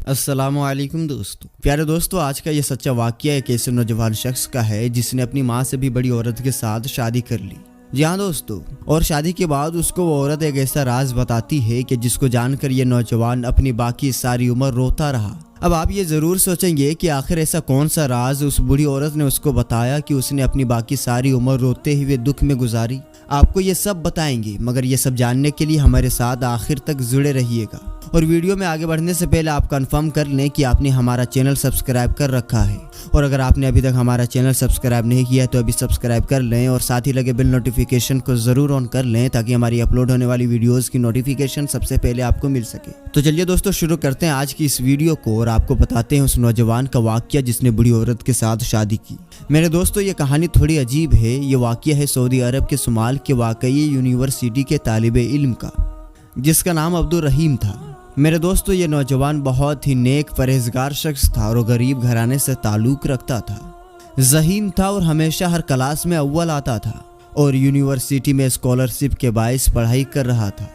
अस्सलाम वालेकुम दोस्तों। प्यारे दोस्तों, आज का ये सच्चा वाकया एक ऐसे नौजवान शख्स का है जिसने अपनी माँ से भी बड़ी औरत के साथ शादी कर ली। जी हाँ दोस्तों, और शादी के बाद उसको वो औरत एक ऐसा राज बताती है कि जिसको जानकर ये नौजवान अपनी बाकी सारी उम्र रोता रहा। अब आप ये ज़रूर सोचेंगे कि आखिर ऐसा कौन सा राज उस बूढ़ी औरत ने उसको बताया कि उसने अपनी बाकी सारी उम्र रोते हुए दुख में गुजारी। आपको ये सब बताएंगे, मगर ये सब जानने के लिए हमारे साथ आखिर तक जुड़े रहिएगा। और वीडियो में आगे बढ़ने से पहले आप कंफर्म कर लें कि आपने हमारा चैनल सब्सक्राइब कर रखा है, और अगर आपने अभी तक हमारा चैनल सब्सक्राइब नहीं किया तो अभी सब्सक्राइब कर लें और साथ ही लगे बेल नोटिफिकेशन को ज़रूर ऑन कर लें ताकि हमारी अपलोड होने वाली वीडियोज़ की नोटिफिकेशन सबसे पहले आपको मिल सके। तो चलिए दोस्तों, शुरू करते हैं आज की इस वीडियो को और आपको बताते हैं उस नौजवान का वाकया जिसने बूढ़ी औरत के साथ शादी की। मेरे दोस्तों, ये कहानी थोड़ी अजीब है। ये वाकया है सऊदी अरब के शुमाल के वाकई यूनिवर्सिटी के तालिबे इल्म का, जिसका नाम अब्दुल रहीम था। मेरे दोस्तों, ये नौजवान बहुत ही नेक परहेजगार शख्स था और गरीब घराने से ताल्लुक़ रखता था। ज़हीन था और हमेशा हर क्लास में अव्वल आता था और यूनिवर्सिटी में स्कॉलरशिप के बाइस पढ़ाई कर रहा था।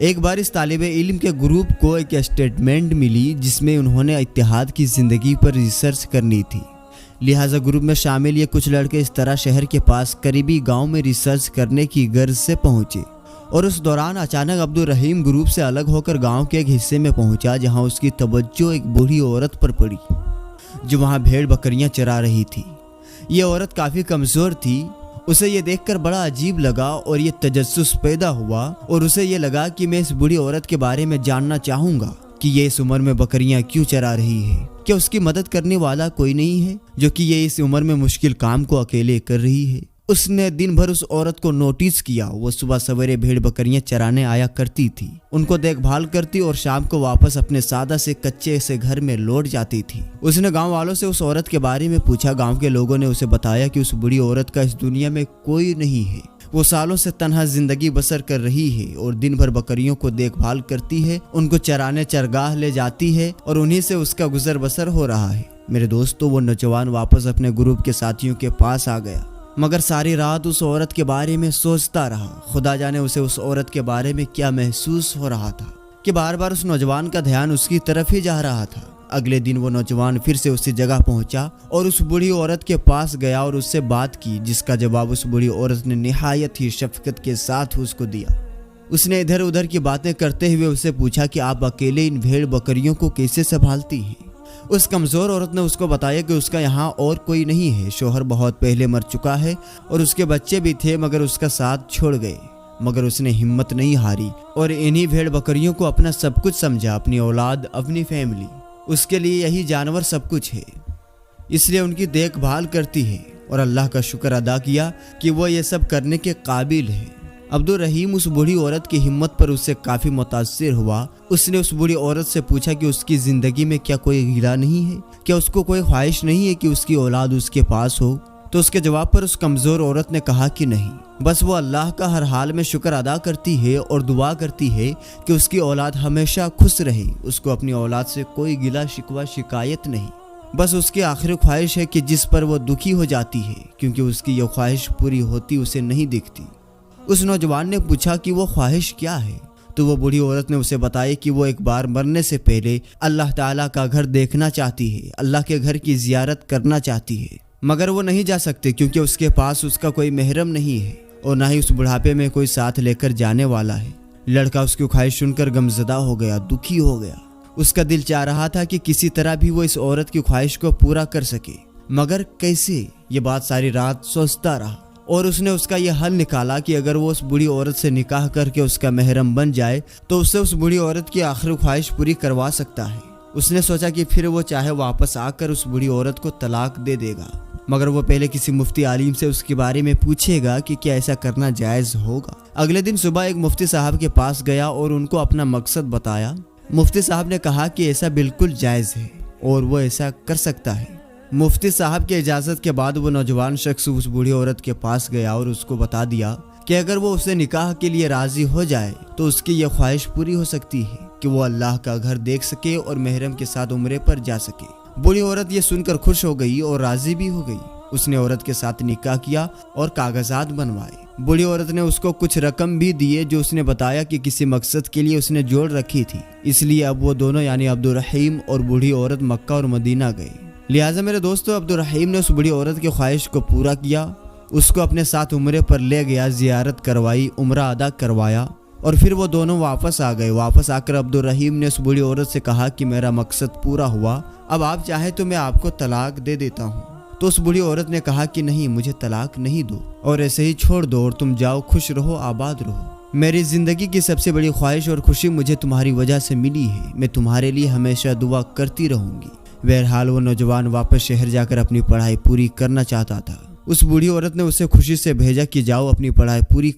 एक बार इस तालिबे इल्म के ग्रुप को एक स्टेटमेंट मिली जिसमें उन्होंने इत्तेहाद की ज़िंदगी पर रिसर्च करनी थी। लिहाजा ग्रुप में शामिल ये कुछ लड़के इस तरह शहर के पास करीबी गाँव में रिसर्च करने की गर्ज से पहुँचे, और उस दौरान अचानक अब्दुल रहीम ग्रुप से अलग होकर गांव के एक हिस्से में पहुंचा जहां उसकी तवज्जो एक बूढ़ी औरत पर पड़ी जो वहां भेड़ बकरियां चरा रही थी। ये औरत काफ़ी कमज़ोर थी। उसे ये देखकर बड़ा अजीब लगा और ये तजस्सुस पैदा हुआ और उसे ये लगा कि मैं इस बूढ़ी औरत के बारे में जानना चाहूँगा कि ये इस उम्र में बकरियां क्यों चरा रही है। क्या उसकी मदद करने वाला कोई नहीं है जो कि ये इस उम्र में मुश्किल काम को अकेले कर रही है। उसने दिन भर उस औरत को नोटिस किया। वो सुबह सवेरे भेड़ बकरियां चराने आया करती थी, उनको देखभाल करती और शाम को वापस अपने सादा से कच्चे से घर में लौट जाती थी। उसने गांव वालों से उस औरत के बारे में पूछा। गांव के लोगों ने उसे बताया कि उस बूढ़ी औरत का इस दुनिया में कोई नहीं है। वो सालों से तन्हा जिंदगी बसर कर रही है और दिन भर बकरियों को देखभाल करती है, उनको चराने चरगाह ले जाती है और उन्हीं से उसका गुजर बसर हो रहा है। मेरे दोस्तों, वो नौजवान वापस अपने ग्रुप के साथियों के पास आ गया, मगर सारी रात उस औरत के बारे में सोचता रहा। खुदा जाने उसे उस औरत के बारे में क्या महसूस हो रहा था कि बार बार उस नौजवान का ध्यान उसकी तरफ ही जा रहा था। अगले दिन वो नौजवान फिर से उसी जगह पहुंचा और उस बूढ़ी औरत के पास गया और उससे बात की, जिसका जवाब उस बूढ़ी औरत ने निहायत ही शफकत के साथ उसको दिया। उसने इधर उधर की बातें करते हुए उससे पूछा कि आप अकेले इन भेड़ बकरियों को कैसे संभालती हैं। उस कमज़ोर औरत ने उसको बताया कि उसका यहाँ और कोई नहीं है, शोहर बहुत पहले मर चुका है और उसके बच्चे भी थे मगर उसका साथ छोड़ गए। मगर उसने हिम्मत नहीं हारी और इन्हीं भेड़ बकरियों को अपना सब कुछ समझा, अपनी औलाद, अपनी फैमिली। उसके लिए यही जानवर सब कुछ है, इसलिए उनकी देखभाल करती है और अल्लाह का शुक्र अदा किया कि वो ये सब करने के काबिल है। अब्दुल रहीम उस बूढ़ी औरत की हिम्मत पर उससे काफ़ी मुतासिर हुआ। उसने उस बूढ़ी औरत से पूछा कि उसकी ज़िंदगी में क्या कोई गिला नहीं है, क्या उसको कोई ख्वाहिश नहीं है कि उसकी औलाद उसके पास हो। तो उसके जवाब पर उस कमज़ोर औरत ने कहा कि नहीं, बस वो अल्लाह का हर हाल में शुक्र अदा करती है और दुआ करती है कि उसकी औलाद हमेशा खुश रहे। उसको अपनी औलाद से कोई गिला शिकवा शिकायत नहीं, बस उसकी आखिरी ख्वाहिश है कि जिस पर वो दुखी हो जाती है, क्योंकि उसकी ये ख्वाहिश पूरी होती उसे नहीं दिखती। उस नौजवान ने पूछा कि वो ख्वाहिश क्या है, तो वो बूढ़ी औरत ने उसे बताया कि वो एक बार मरने से पहले अल्लाह ताला का घर देखना चाहती है, अल्लाह के घर की जियारत करना चाहती है, मगर वो नहीं जा सकती क्योंकि उसके पास उसका कोई महरम नहीं है और ना ही उस बुढ़ापे में कोई साथ लेकर जाने वाला है। लड़का उसकी ख्वाहिश सुनकर गमज़दा हो गया, दुखी हो गया। उसका दिल चाह रहा था कि किसी तरह भी वो इस औरत की ख्वाहिश को पूरा कर सके, मगर कैसे, ये बात सारी रात सोचता रहा। और उसने उसका यह हल निकाला कि अगर वो उस बूढ़ी औरत से निकाह करके उसका महरम बन जाए तो उससे उस बूढ़ी औरत की आखिरी ख्वाहिश पूरी करवा सकता है। उसने सोचा कि फिर वो चाहे वापस आकर उस बूढ़ी औरत को तलाक दे देगा, मगर वो पहले किसी मुफ्ती आलिम से उसके बारे में पूछेगा कि क्या ऐसा करना जायज़ होगा। अगले दिन सुबह एक मुफ्ती साहब के पास गया और उनको अपना मकसद बताया। मुफ्ती साहब ने कहा कि ऐसा बिल्कुल जायज़ है और वो ऐसा कर सकता है। मुफ्ती साहब की इजाज़त के बाद वो नौजवान शख्स उस बूढ़ी औरत के पास गया और उसको बता दिया कि अगर वो उसे निकाह के लिए राज़ी हो जाए तो उसकी यह ख्वाहिश पूरी हो सकती है कि वो अल्लाह का घर देख सके और महरम के साथ उम्रे पर जा सके। बूढ़ी औरत ये सुनकर खुश हो गई और राज़ी भी हो गई। उसने औरत के साथ निकाह किया और कागजात बनवाए। बूढ़ी औरत ने उसको कुछ रकम भी दिए जो उसने बताया कि किसी मकसद के लिए उसने जोड़ रखी थी। इसलिए अब वो दोनों यानी अब्दुल रहीम और बूढ़ी औरत मक्का और मदीना गए। लिहाजा मेरे दोस्तों, अब्दुल रहीम ने उस बूढ़ी औरत की ख्वाहिश को पूरा किया, उसको अपने साथ उम्रे पर ले गया, जियारत करवाई, उम्रा अदा करवाया और फिर वो दोनों वापस आ गए। वापस आकर अब्दुल रहीम ने उस बूढ़ी औरत से कहा कि मेरा मकसद पूरा हुआ, अब आप चाहे तो मैं आपको तलाक दे देता हूँ। तो उस बूढ़ी औरत ने कहा कि नहीं, मुझे तलाक नहीं दो और ऐसे ही छोड़ दो और तुम जाओ, खुश रहो, आबाद रहो। मेरी जिंदगी की सबसे बड़ी ख्वाहिश और खुशी मुझे तुम्हारी वजह से मिली है, मैं तुम्हारे लिए हमेशा दुआ करती रहूंगी। बहरहाल वो नौजवान वापस शहर जाकर अपनी पढ़ाई पूरी करना चाहता था। उस बूढ़ी औरत ने उसे खुशी से भेजा कि जाओ अपनी पढ़ाई पूरी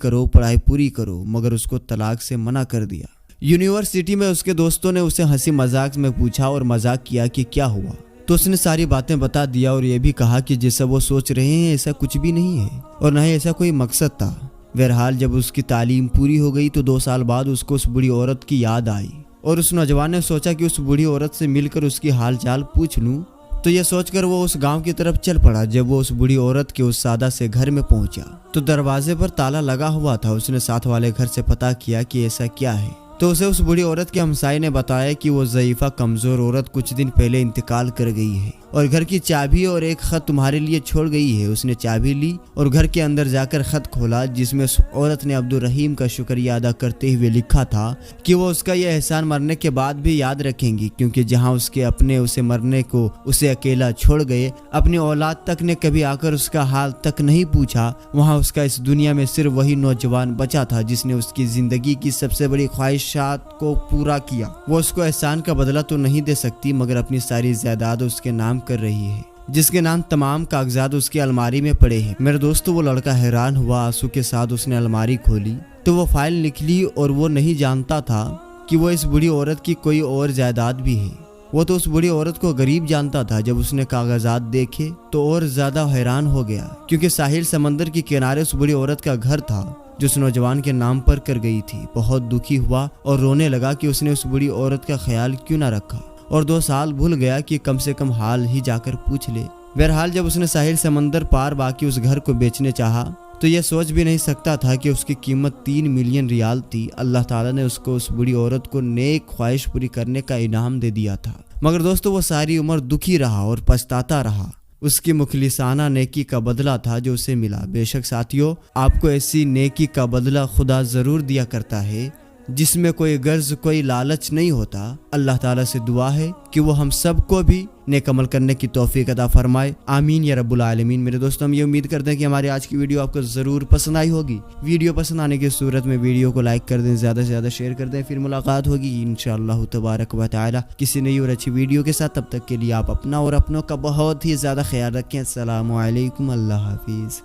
करो, मगर उसको तलाक से मना कर दिया। यूनिवर्सिटी में उसके दोस्तों ने उसे हंसी मजाक में पूछा और मजाक किया कि क्या हुआ, तो उसने सारी बातें बता दिया और ये भी कहा कि जैसा वो सोच रहे हैं ऐसा कुछ भी नहीं है और न ही ऐसा कोई मकसद था। बहरहाल जब उसकी तालीम पूरी हो गई तो 2 साल बाद उसको उस बूढ़ी औरत की याद आई और उस नौजवान ने सोचा कि उस बूढ़ी औरत से मिलकर उसकी हाल चाल पूछ लूं। तो ये सोचकर वो उस गांव की तरफ चल पड़ा। जब वो उस बूढ़ी औरत के उस सादा से घर में पहुंचा तो दरवाजे पर ताला लगा हुआ था। उसने साथ वाले घर से पता किया कि ऐसा क्या है, तो उसे उस बूढ़ी औरत के हमसाये ने बताया कि वो ज़ईफ़ा कमज़ोर औरत कुछ दिन पहले इंतकाल कर गई है और घर की चाबी और एक खत तुम्हारे लिए छोड़ गई है। उसने चाबी ली और घर के अंदर जाकर खत खोला जिसमें उस औरत ने अब्दुल रहीम का शुक्रिया अदा करते हुए लिखा था कि वो उसका यह एहसान मरने के बाद भी याद रखेंगी, क्योंकि जहाँ उसके अपने उसे मरने को उसे अकेला छोड़ गए, अपनी औलाद तक ने कभी आकर उसका हाल तक नहीं पूछा। वहाँ उसका इस दुनिया में सिर्फ वही नौजवान बचा था जिसने उसकी जिंदगी की सबसे बड़ी ख्वाहिशात को पूरा किया। वो उसको एहसान का बदला तो नहीं दे सकती, मगर अपनी सारी जायदाद उसके नाम कर रही है, जिसके नाम तमाम कागजात उसकी अलमारी में पड़े हैं। मेरे दोस्तों, वो लड़का हैरान हुआ। आंसू के साथ उसने अलमारी खोली तो वो फाइल निकली और वो नहीं जानता था कि वो इस बूढ़ी औरत की कोई और जायदाद भी है। वो तो उस बूढ़ी औरत को गरीब जानता था। जब उसने कागजात देखे तो और ज्यादा हैरान हो गया, क्योंकि साहिल समंदर के किनारे उस बूढ़ी औरत का घर था जो उस नौजवान के नाम पर कर गई थी। बहुत दुखी हुआ और रोने लगा कि उसने उस बूढ़ी औरत का ख्याल क्यों ना रखा और 2 साल भूल गया कि कम से कम हाल ही जाकर पूछ ले। बहरहाल जब उसने साहिल समंदर पार बाकी उस घर को बेचने चाहा तो यह सोच भी नहीं सकता था कि उसकी कीमत 3 मिलियन रियाल थी। अल्लाह ताला ने उसको उस बूढ़ी औरत को नेक ख्वाहिश पूरी करने का इनाम दे दिया था। मगर दोस्तों, वो सारी उम्र दुखी रहा और पछताता रहा। उसकी मुखलिसाना नेकी का बदला था जो उसे मिला। बेशक साथियों, आपको ऐसी नेकी का बदला खुदा जरूर दिया करता है जिसमें कोई गर्ज, कोई लालच नहीं होता। अल्लाह ताला से दुआ है कि वो हम सबको भी नेक अमल करने की तौफीक अता फरमाए। आमीन या रब्बुल आलमीन। मेरे दोस्तों, हम ये उम्मीद करते हैं कि हमारी आज की वीडियो आपको ज़रूर पसंद आई होगी। वीडियो पसंद आने की सूरत में वीडियो को लाइक कर दें, ज़्यादा से ज़्यादा शेयर कर दें। फिर मुलाकात होगी इंशाअल्लाह तबारक व तआला किसी नई और अच्छी वीडियो के साथ। तब तक के लिए आप अपना और अपनों का बहुत ही ज़्यादा ख्याल रखें। अस्सलामु अलैकुम, अल्लाह हाफिज़।